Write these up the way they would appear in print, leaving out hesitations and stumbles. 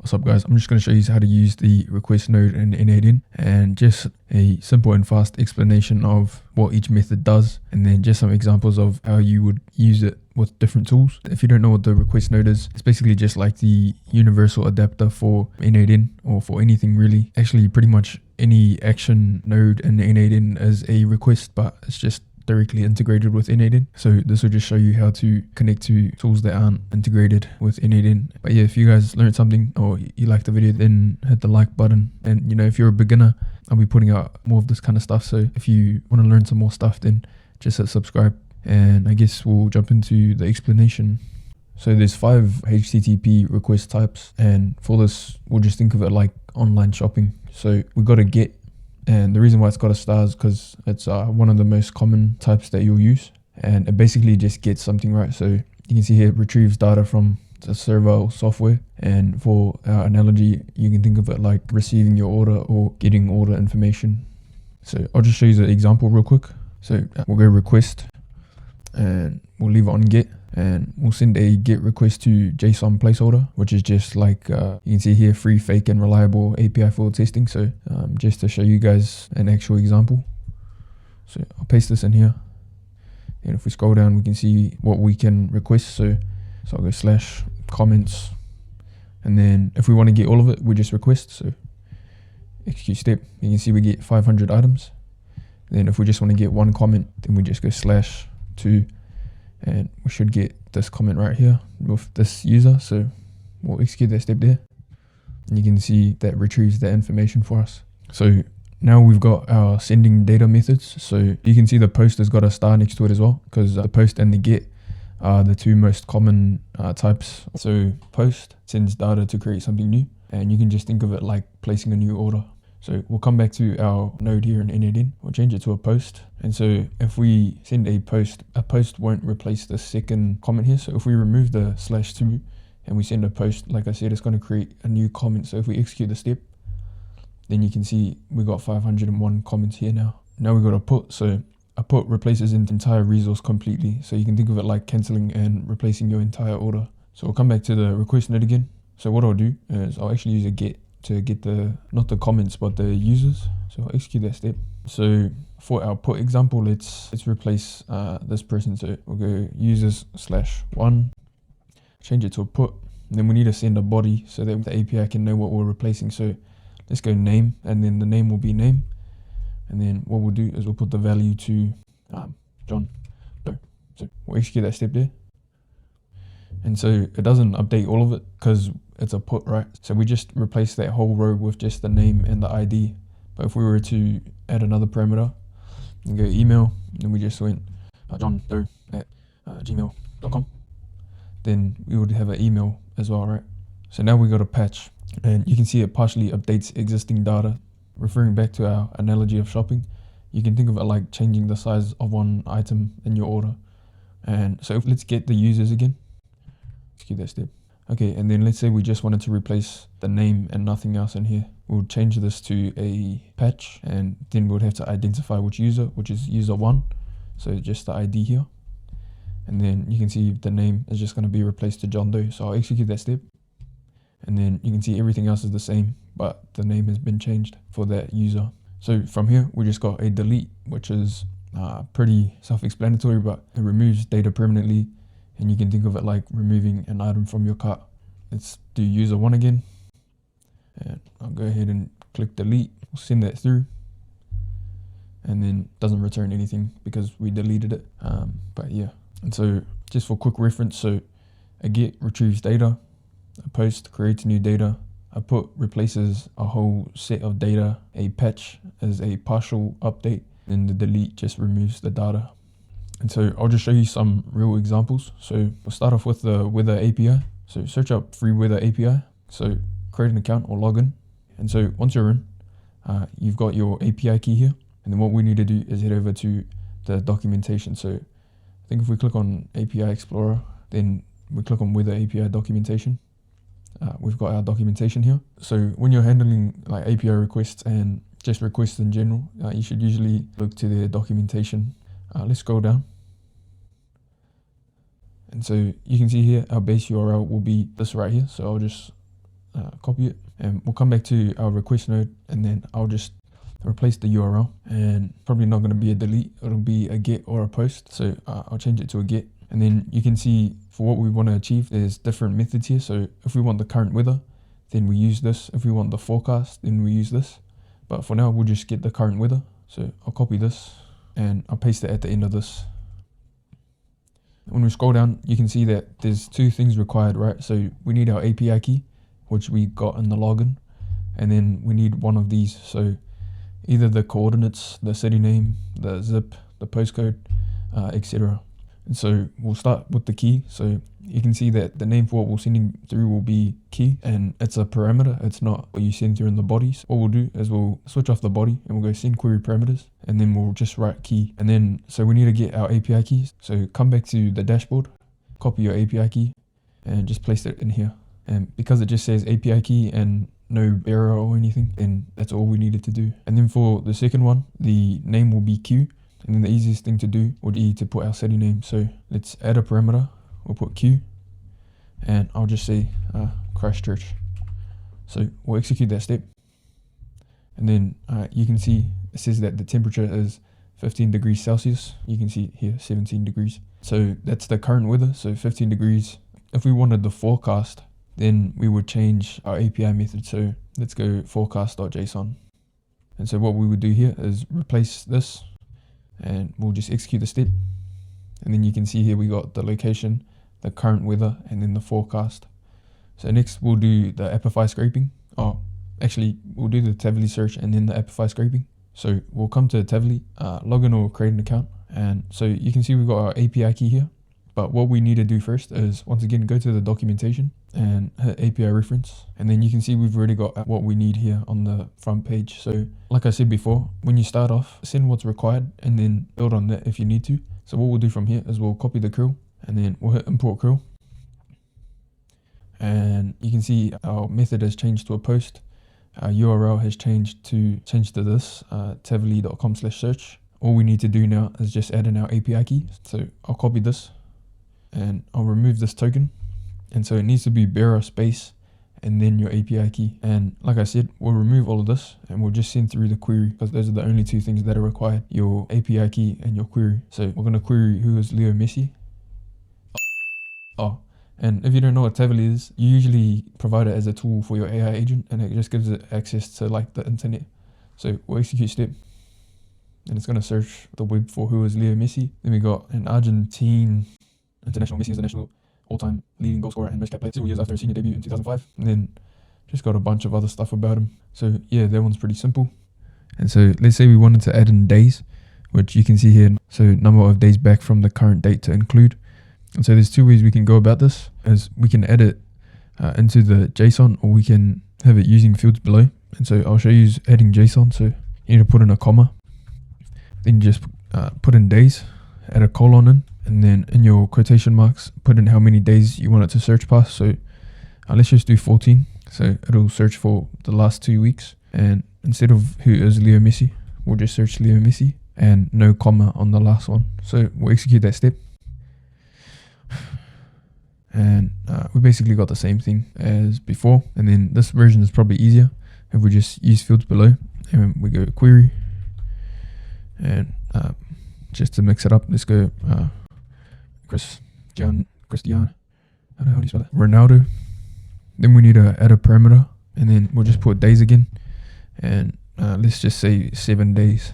What's up guys, I'm just going to show you how to use the request node in N8N and just a simple and fast explanation of what each method does, and then just some examples of how you would use it with different tools. If you don't know what the request node is, it's basically just like the universal adapter for N8N or for anything really. Actually pretty much any action node in N8N is a request, but it's just directly integrated with N8N. So this will just show you how to connect to tools that aren't integrated with N8N. But yeah, if you guys learned something or you liked the video, then hit the like button. And you know, if you're a beginner, I'll be putting out more of this kind of stuff. So if you want to learn some more stuff, then just hit subscribe. And I guess we'll jump into the explanation. So there's 5 HTTP request types, and for this we'll just think of it like online shopping. So we got a get, and the reason why it's got a star is because it's one of the most common types that you'll use, and it basically just gets something, right? So you can see here it retrieves data from the server or software, and for our analogy you can think of it like receiving your order or getting order information. So I'll just show you the example real quick. So we'll go request and we'll leave it on get, and we'll send a get request to JSON placeholder, which is just like you can see here, free, fake and reliable API for testing. So just to show you guys an actual example, so I'll paste this in here, and if we scroll down we can see what we can request. So I'll go slash comments, and then if we want to get all of it we just request. So execute step, you can see we get 500 items. Then if we just want to get one comment, then we just go slash 2, and we should get this comment right here with this user. So we'll execute that step there, and you can see that retrieves that information for us. So now we've got our sending data methods. So you can see the post has got a star next to it as well, because the post and the get are the 2 most common types. So post sends data to create something new, and you can just think of it like placing a new order. So we'll come back to our node here in N8N. We'll change it to a post. And so if we send a post won't replace the second comment here. So if we remove the /2 and we send a post, like I said, it's going to create a new comment. So if we execute the step, then you can see we got 501 comments here now. Now we got a put. So a put replaces an entire resource completely. So you can think of it like cancelling and replacing your entire order. So we'll come back to the request node again. So what I'll do is I'll actually use a get to get not the comments but the users. So I'll execute that step. So for our put example, let's replace this person. So we'll go users /1, change it to a put, and then we need to send a body so that the API can know what we're replacing. So let's go name, and then the name will be name, and then what we'll do is we'll put the value to John Doe. So we'll execute that step there, and so it doesn't update all of it because it's a put, right? So we just replace that whole row with just the name and the ID. But if we were to add another parameter and go email, and we just went johndoe@gmail.com, then we would have an email as well, right? So now we got a patch, and you can see it partially updates existing data. Referring back to our analogy of shopping, you can think of it like changing the size of one item in your order. And so let's get the users again. Let's keep that step. Okay, and then let's say we just wanted to replace the name and nothing else in here. We'll change this to a patch, and then we'll have to identify which user, which is user 1. So just the ID here. And then you can see the name is just going to be replaced to John Doe. So I'll execute that step. And then you can see everything else is the same, but the name has been changed for that user. So from here, we just got a delete, which is pretty self-explanatory, but it removes data permanently. And you can think of it like removing an item from your cart. Let's do user 1 again, and I'll go ahead and click delete. We'll send that through, and then doesn't return anything because we deleted it. But yeah, and so just for quick reference, so a get retrieves data, a post creates new data, a put replaces a whole set of data, a patch is a partial update, and the delete just removes the data. And so I'll just show you some real examples. So we'll start off with the weather API. So search up free weather API. So create an account or login. And so once you're in, you've got your API key here. And then what we need to do is head over to the documentation. So I think if we click on API Explorer, then we click on weather API documentation. We've got our documentation here. So when you're handling like API requests and just requests in general, you should usually look to their documentation. Let's scroll down. And so you can see here our base URL will be this right here. So I'll just copy it, and we'll come back to our request node, and then I'll just replace the URL, and probably not going to be a delete, it'll be a get or a post. So I'll change it to a get, and then you can see for what we want to achieve, there's different methods here. So if we want the current weather, then we use this. If we want the forecast, then we use this. But for now, we'll just get the current weather. So I'll copy this and I'll paste it at the end of this. When we scroll down, you can see that there's two things required, right? So we need our API key, which we got in the login, and then we need one of these. So either the coordinates, the city name, the zip, the postcode, etc. And so we'll start with the key. So you can see that the name for what we're sending through will be key, and it's a parameter. It's not what you send through in the bodies. What we'll do is we'll switch off the body and we'll go send query parameters, and then we'll just write key. And then, so we need to get our API keys. So come back to the dashboard, copy your API key, and just place it in here. And because it just says API key and no error or anything, then that's all we needed to do. And then for the second one, the name will be Q. And then the easiest thing to do would be to put our city name. So let's add a parameter. We'll put Q, and I'll just say Christchurch. So we'll execute that step. And then you can see it says that the temperature is 15 degrees Celsius. You can see here 17 degrees. So that's the current weather. So 15 degrees. If we wanted the forecast, then we would change our API method. So let's go forecast.json. And so what we would do here is replace this, and we'll just execute the step. And then you can see here we got the location, the current weather, and then the forecast. So next we'll do the Apify scraping. Oh, actually we'll do the Tavily search and then the Apify scraping. So we'll come to Tavily, log in or create an account. And so you can see we've got our API key here. But what we need to do first is, once again, go to the documentation and hit API reference. And then you can see we've already got what we need here on the front page. So like I said before, when you start off, send what's required and then build on that if you need to. So what we'll do from here is we'll copy the curl, and then we'll hit import curl. And you can see our method has changed to a post. Our URL has changed to this, tavily.com/search. All we need to do now is just add in our API key. So I'll copy this, and I'll remove this token. And so it needs to be bearer space and then your API key. And like I said, we'll remove all of this and we'll just send through the query, because those are the only two things that are required, your API key and your query. So we're going to query who is Leo Messi. Oh, and if you don't know what Tavily is, you usually provide it as a tool for your AI agent, and it just gives it access to like the internet. So we'll execute step, and it's going to search the web for who is Leo Messi. Then we got an Argentine international. Messi is the national all-time leading goal scorer and most capped player 2 years after his senior debut in 2005. And then just got a bunch of other stuff about him. So yeah, that one's pretty simple. And so let's say we wanted to add in days, which you can see here. So number of days back from the current date to include. And so there's two ways we can go about this. Is we can add it into the JSON, or we can have it using fields below. And so I'll show you adding JSON. So you need to put in a comma, then just put in days, add a colon in, and then in your quotation marks, put in how many days you want it to search past. So let's just do 14. So it'll search for the last 2 weeks. And instead of who is Leo Messi, we'll just search Leo Messi and no comma on the last one. So we'll execute that step. And we basically got the same thing as before. And then this version is probably easier if we just use fields below and we go query. And just to mix it up, let's go Cristiano, how do you spell that? Ronaldo. Then we need to add a parameter, and then we'll just put days again, and let's just say 7 days.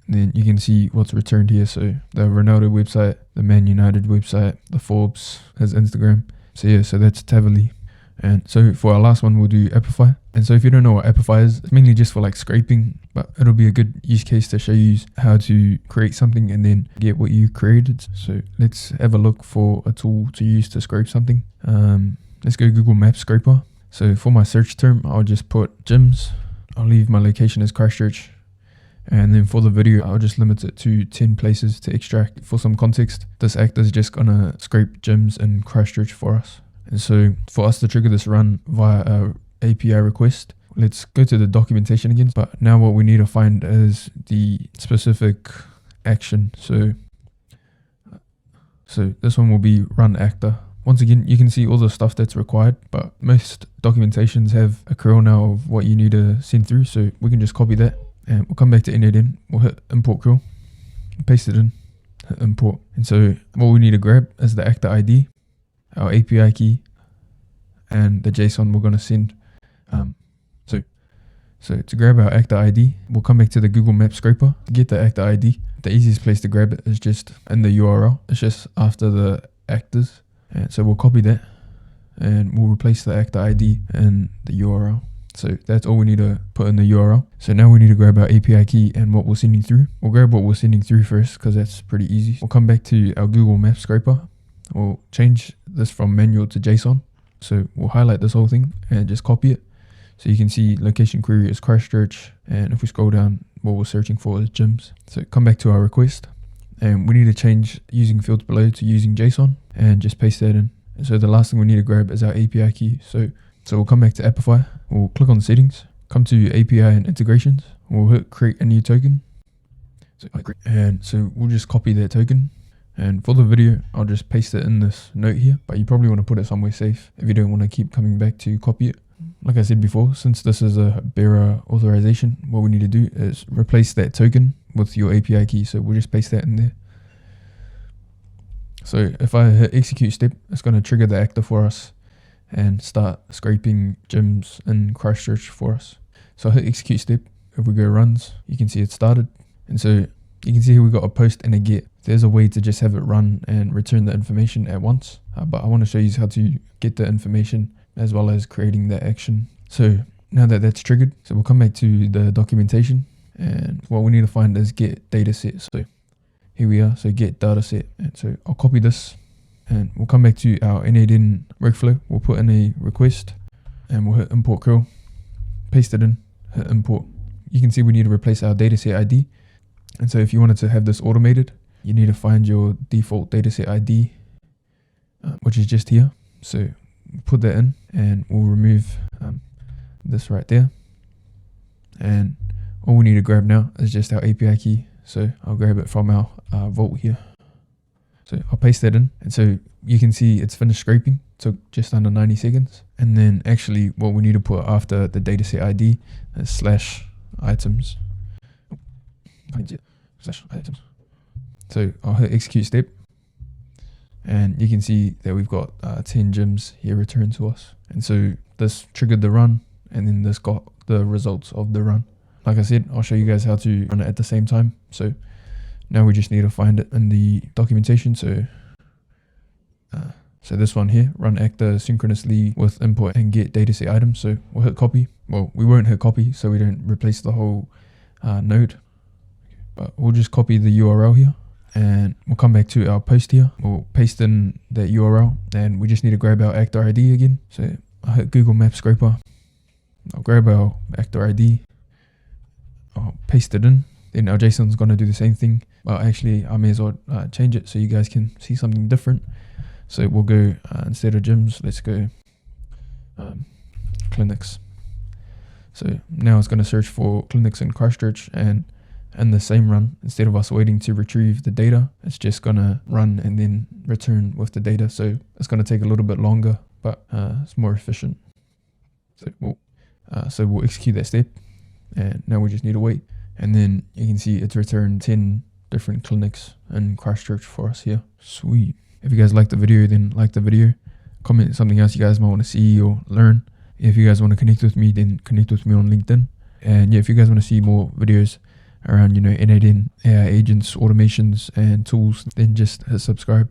And then you can see what's returned here. So the Ronaldo website, the Man United website, the Forbes, his Instagram. So yeah, so that's Tavily. And so for our last one, we'll do Apify. And so if you don't know what Apify is, it's mainly just for like scraping, but it'll be a good use case to show you how to create something and then get what you created. So let's have a look for a tool to use to scrape something. Let's go Google Maps scraper. So for my search term, I'll just put gyms. I'll leave my location as Christchurch. And then for the video, I'll just limit it to 10 places to extract. For some context, this actor is just gonna scrape gyms in Christchurch for us. And so for us to trigger this run via a API request, let's go to the documentation again. But now what we need to find is the specific action. So this one will be run actor. once again, you can see all the stuff that's required, but most documentations have a curl now of what you need to send through. So we can just copy that and we'll come back to N8N. We'll hit import curl, paste it in, hit import. And so what we need to grab is the actor ID, our API key, and the JSON we're going to send. So to grab our actor ID, we'll come back to the Google Maps scraper to get the actor ID. The easiest place to grab it is just in the URL. It's just after the actors. And so we'll copy that and we'll replace the actor ID in the URL. So that's all we need to put in the URL. So now we need to grab our API key and what we're sending through. We'll grab what we're sending through first because that's pretty easy. We'll come back to our Google Maps scraper. We'll change this from manual to JSON. So we'll highlight this whole thing and just copy it. So you can see location query is Christchurch, and if we scroll down, what we're searching for is gyms. So come back to our request, and we need to change using fields below to using JSON, and just paste that in. And so the last thing we need to grab is our API key. So we'll come back to Apify, we'll click on settings, come to API and integrations, we'll hit create a new token. And so we'll just copy that token. And for the video, I'll just paste it in this note here, but you probably want to put it somewhere safe if you don't want to keep coming back to copy it. Like I said before, since this is a bearer authorization, what we need to do is replace that token with your API key. So we'll just paste that in there. So if I hit execute step, it's going to trigger the actor for us and start scraping gyms in Christchurch for us. So I hit execute step. If we go runs, you can see it started. And so you can see here we got a post and a get. There's a way to just have it run and return the information at once. But I want to show you how to get the information as well as creating the action. So now that that's triggered, so we'll come back to the documentation, and what we need to find is get dataset. So here we are, so get dataset. And so I'll copy this and we'll come back to our N8N workflow. We'll put in a request and we'll hit import curl, paste it in, hit import. You can see we need to replace our dataset ID. And so if you wanted to have this automated, you need to find your default dataset ID, which is just here. So put that in and we'll remove this right there. And all we need to grab now is just our API key. So I'll grab it from our vault here. So I'll paste that in. And so you can see it's finished scraping. Took just under 90 seconds. And then actually what we need to put after the dataset ID is /items. /items. So I'll hit execute step. And you can see that we've got 10 gyms here returned to us. And so this triggered the run, and then this got the results of the run. Like I said, I'll show you guys how to run it at the same time. So now we just need to find it in the documentation. So this one here, run actor synchronously with input and get dataset items. So we'll hit copy. Well, we won't hit copy, so we don't replace the whole node. But we'll just copy the URL here. And we'll come back to our post here. We'll paste in that URL and we just need to grab our actor ID again. So I'll hit Google Maps scraper. I'll grab our actor ID. I'll paste it in. Then our JSON is going to do the same thing. Well, actually, I may as well change it so you guys can see something different. So we'll go, instead of gyms, let's go clinics. So now it's going to search for clinics in Christchurch, and in the same run, instead of us waiting to retrieve the data, it's just going to run and then return with the data. So it's going to take a little bit longer, but it's more efficient. So we'll execute that step, and now we just need to wait. And then you can see it's returned 10 different clinics in Christchurch for us here. Sweet. If you guys like the video, then like the video. Comment something else you guys might want to see or learn. If you guys want to connect with me, then connect with me on LinkedIn. And yeah, if you guys want to see more videos around, N8N, AI agents, automations, and tools, then just hit subscribe.